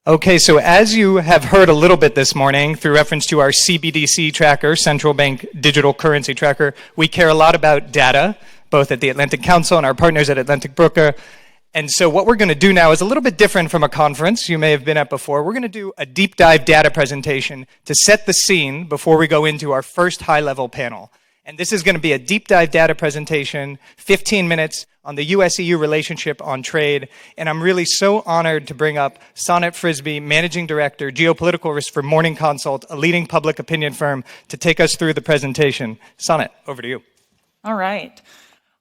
Okay, so as you have heard a little bit this morning through reference to our CBDC tracker, Central Bank Digital Currency Tracker, we care a lot about data, both at the Atlantic Council and our partners at Atlantic Broker. And so what we're going to do now is a little bit different from a conference you may have been at before. We're going to do a deep dive data presentation to set the scene before we go into our first high-level panel. And this is going to be a deep dive data presentation, 15 minutes on the US-EU relationship on trade. And I'm really so honored to bring up Sonnet Frisbie, Managing Director, Geopolitical Risk for Morning Consult, a leading public opinion firm, to take us through the presentation. Sonnet, over to you. All right.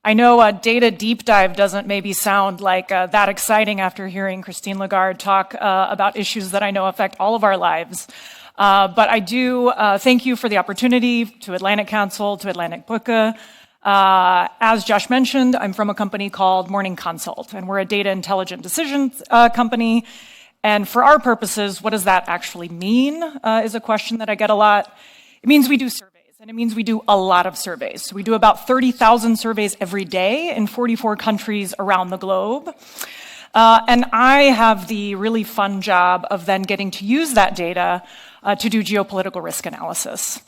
I know a data deep dive doesn't maybe sound like that exciting after hearing Christine Lagarde talk about issues that I know affect all of our lives. But I do thank you for the opportunity to Atlantic Council, to Atlantic Broker. As Josh mentioned, I'm from a company called Morning Consult, and we're a data intelligent decisions company. And for our purposes, what does that actually mean is a question that I get a lot. It means we do surveys, and it means we do a lot of surveys. So we do about 30,000 surveys every day in 44 countries around the globe. And I have the really fun job of then getting to use that data to do geopolitical risk analysis.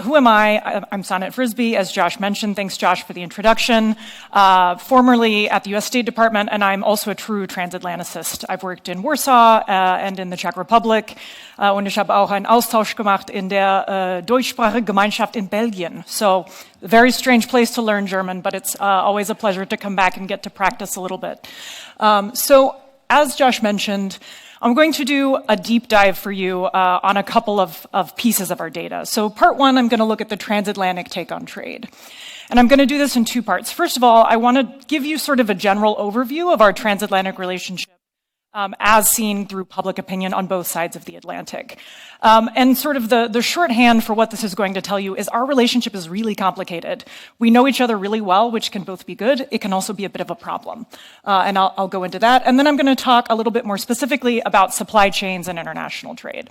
Who am I? I'm Sonnet Frisbie, as Josh mentioned. Thanks, Josh, for the introduction. Formerly at the US State Department, and I'm also a true transatlanticist. I've worked in Warsaw and in the Czech Republic. Und ich habe auch einen Austausch gemacht in der deutschsprachigen Gemeinschaft in Belgien. So, a very strange place to learn German, but it's always a pleasure to come back and get to practice a little bit. So, as Josh mentioned, I'm going to do a deep dive for you on a couple of pieces of our data. So part one, I'm going to look at the transatlantic take on trade. And I'm going to do this in two parts. First of all, I want to give you sort of a general overview of our transatlantic relationship as seen through public opinion on both sides of the Atlantic. And sort of the shorthand for what this is going to tell you is our relationship is really complicated. We know each other really well, which can both be good. It can also be a bit of a problem. And I'll go into that. And then I'm going to talk a little bit more specifically about supply chains and international trade.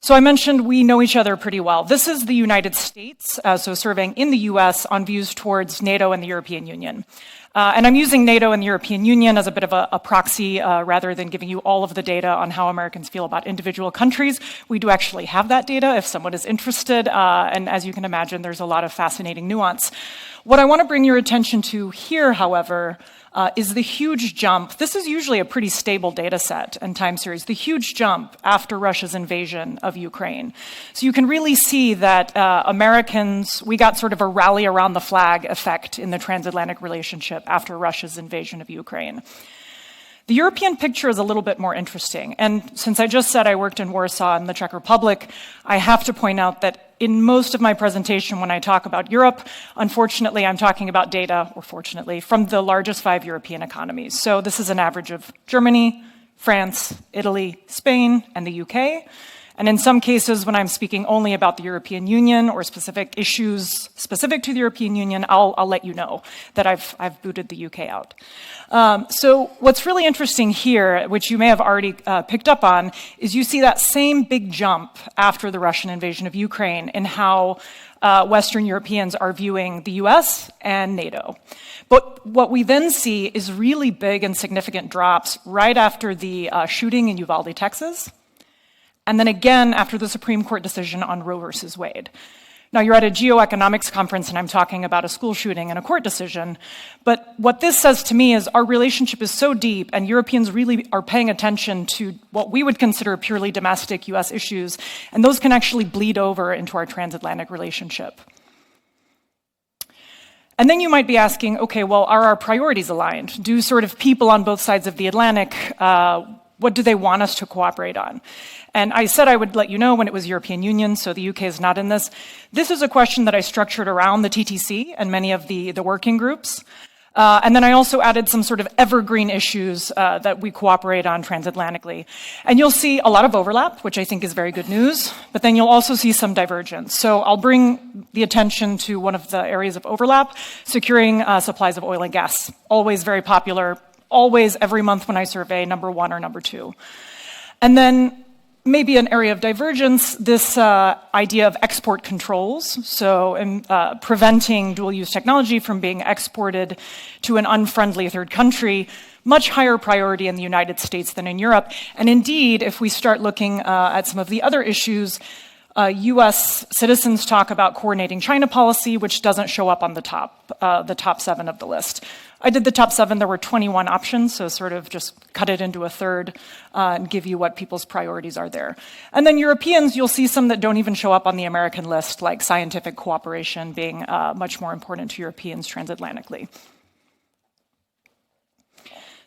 So I mentioned we know each other pretty well. This is the United States, so surveying in the US on views towards NATO and the European Union. And I'm using NATO and the European Union as a bit of a proxy rather than giving you all of the data on how Americans feel about individual countries. We do actually have that data if someone is interested. And as you can imagine, there's a lot of fascinating nuance. What I want to bring your attention to here, however, is the huge jump. This is usually a pretty stable data set and time series, the huge jump after Russia's invasion of Ukraine. So you can really see that Americans, we got sort of a rally around the flag effect in the transatlantic relationship after Russia's invasion of Ukraine. The European picture is a little bit more interesting. And since I just said I worked in Warsaw and the Czech Republic, I have to point out that in most of my presentation when I talk about Europe, unfortunately, I'm talking about data, or fortunately, from the largest 5 European economies. So this is an average of Germany, France, Italy, Spain, and the UK. And in some cases, when I'm speaking only about the European Union or specific issues specific to the European Union, I'll let you know that I've booted the UK out. So what's really interesting here, which you may have already picked up on, is you see that same big jump after the Russian invasion of Ukraine in how Western Europeans are viewing the US and NATO. But what we then see is really big and significant drops right after the shooting in Uvalde, Texas. And then again, after the Supreme Court decision on Roe versus Wade. Now, you're at a geoeconomics conference, and I'm talking about a school shooting and a court decision. But what this says to me is our relationship is so deep, and Europeans really are paying attention to what we would consider purely domestic US issues, and those can actually bleed over into our transatlantic relationship. And then you might be asking, okay, well, are our priorities aligned? Do sort of people on both sides of the Atlantic, what do they want us to cooperate on? And I said I would let you know when it was European Union, so the UK is not in this. This is a question that I structured around the TTC and many of the working groups. And then I also added some sort of evergreen issues that we cooperate on transatlantically. And you'll see a lot of overlap, which I think is very good news, but then you'll also see some divergence. So I'll bring the attention to one of the areas of overlap, securing supplies of oil and gas. Always very popular, always every month when I survey, number 1 or number 2. And then maybe an area of divergence, this idea of export controls, so preventing dual-use technology from being exported to an unfriendly third country, much higher priority in the United States than in Europe. And indeed, if we start looking at some of the other issues, US citizens talk about coordinating China policy, which doesn't show up on the top 7 of the list. I did the top 7, there were 21 options, so sort of just cut it into a third and give you what people's priorities are there. And then Europeans, you'll see some that don't even show up on the American list, like scientific cooperation being much more important to Europeans transatlantically.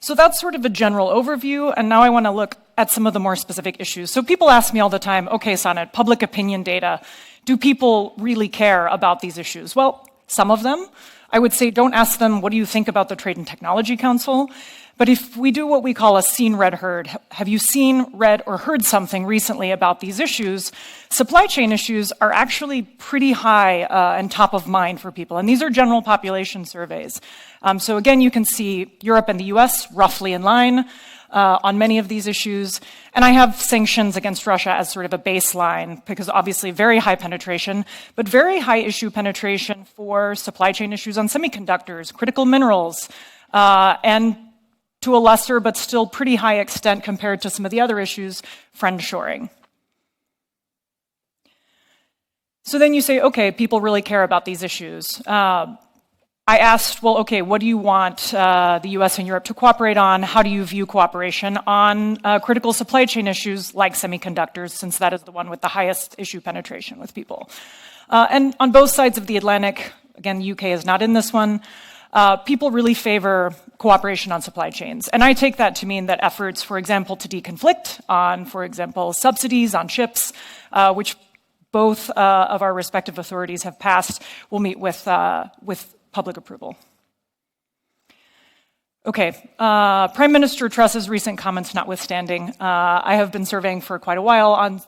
So that's sort of a general overview, and now I want to look at some of the more specific issues. So people ask me all the time, okay, Sonnet, public opinion data, do people really care about these issues? Well, some of them. I would say don't ask them, what do you think about the Trade and Technology Council? But if we do what we call a seen, read, heard, have you seen, read, or heard something recently about these issues? Supply chain issues are actually pretty high and top of mind for people. And these are general population surveys. So again, you can see Europe and the US roughly in line on many of these issues. And I have sanctions against Russia as sort of a baseline, because obviously very high penetration, but very high issue penetration for supply chain issues on semiconductors, critical minerals, and to a lesser but still pretty high extent compared to some of the other issues, friendshoring. So then you say, okay, people really care about these issues. I asked, well, okay, what do you want the US and Europe to cooperate on? How do you view cooperation on critical supply chain issues like semiconductors, since that is the one with the highest issue penetration with people? And on both sides of the Atlantic, again, the UK is not in this one, people really favor cooperation on supply chains. And I take that to mean that efforts, for example, to deconflict on, for example, subsidies on chips, which both of our respective authorities have passed, will meet with public approval. Okay, Prime Minister Truss's recent comments notwithstanding, I have been surveying for quite a while on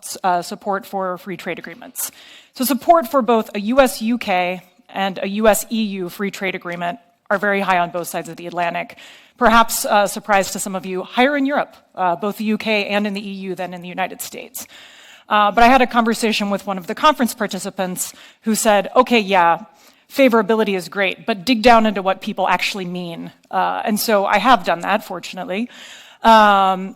support for free trade agreements. So support for both a US-UK and a US-EU free trade agreement are very high on both sides of the Atlantic. Perhaps a surprise to some of you, higher in Europe, both the UK and in the EU than in the United States. But I had a conversation with one of the conference participants who said, okay, yeah, favorability is great, but dig down into what people actually mean. And so I have done that, fortunately. As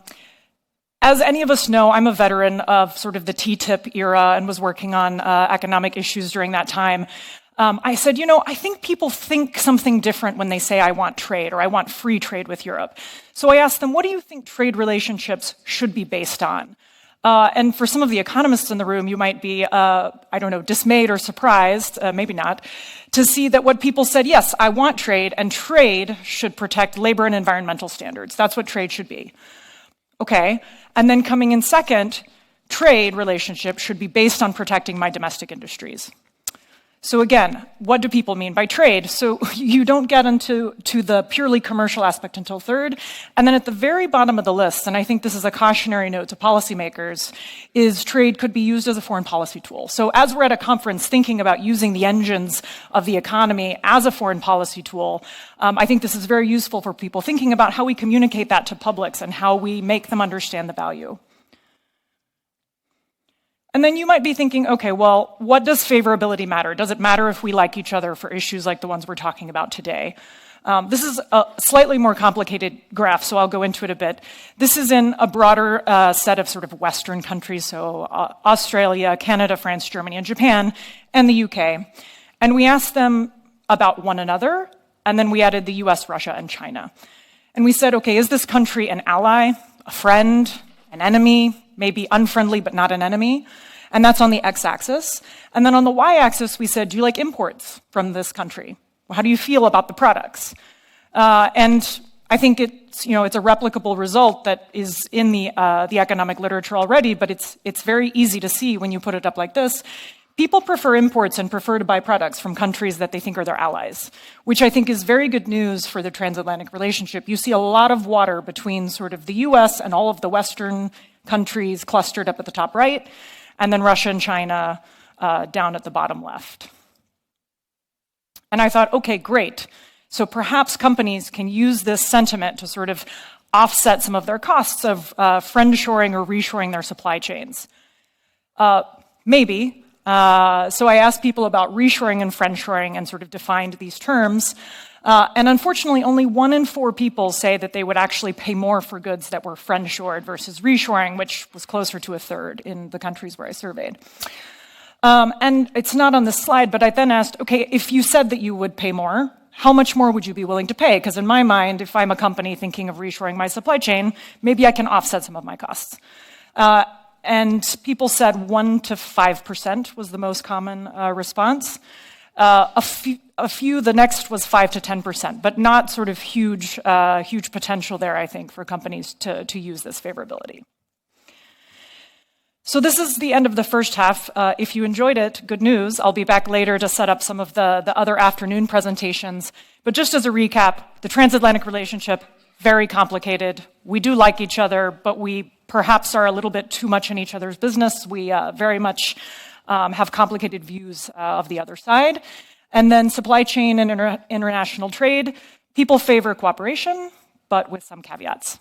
any of us know, I'm a veteran of sort of the TTIP era and was working on economic issues during that time. I said, you know, I think people think something different when they say I want trade or I want free trade with Europe. So I asked them, what do you think trade relationships should be based on? And for some of the economists in the room, you might be, I don't know, dismayed or surprised, maybe not, to see that what people said, yes, I want trade, and trade should protect labor and environmental standards. That's what trade should be. Okay, and then coming in second, trade relationship should be based on protecting my domestic industries. So again, what do people mean by trade? So you don't get into the purely commercial aspect until third. And then at the very bottom of the list, and I think this is a cautionary note to policymakers, is trade could be used as a foreign policy tool. So as we're at a conference thinking about using the engines of the economy as a foreign policy tool, I think this is very useful for people thinking about how we communicate that to publics and how we make them understand the value. And then you might be thinking, okay, well, what does favorability matter? Does it matter if we like each other for issues like the ones we're talking about today? This is a slightly more complicated graph, so I'll go into it a bit. This is in a broader set of sort of Western countries, so Australia, Canada, France, Germany, and Japan, and the UK. And we asked them about one another, and then we added the US, Russia, and China. And we said, okay, is this country an ally, a friend, an enemy, maybe unfriendly but not an enemy? And that's on the x-axis. And then on the y-axis, we said, do you like imports from this country? How do you feel about the products? And I think it's a replicable result that is in the economic literature already, but it's very easy to see when you put it up like this. People prefer imports and prefer to buy products from countries that they think are their allies, which I think is very good news for the transatlantic relationship. You see a lot of water between sort of the US and all of the Western countries clustered up at the top right, and then Russia and China down at the bottom left. And I thought, okay, great. So perhaps companies can use this sentiment to sort of offset some of their costs of friendshoring or reshoring their supply chains? Maybe. So I asked people about reshoring and friendshoring and sort of defined these terms. And unfortunately, only 1 in 4 people say that they would actually pay more for goods that were friendshored versus reshoring, which was closer to 1/3 in the countries where I surveyed. And it's not on this slide, but I then asked, okay, if you said that you would pay more, how much more would you be willing to pay? Because in my mind, if I'm a company thinking of reshoring my supply chain, maybe I can offset some of my costs. And people said 1% to 5% was the most common response. A few, the next was 5 to 10%, but not sort of huge potential there, I think, for companies to use this favorability. So this is the end of the first half. If you enjoyed it, good news. I'll be back later to set up some of the other afternoon presentations. But just as a recap, the transatlantic relationship, very complicated. We do like each other, but we perhaps are a little bit too much in each other's business. We very much have complicated views of the other side. And then supply chain and international trade. People favor cooperation, but with some caveats.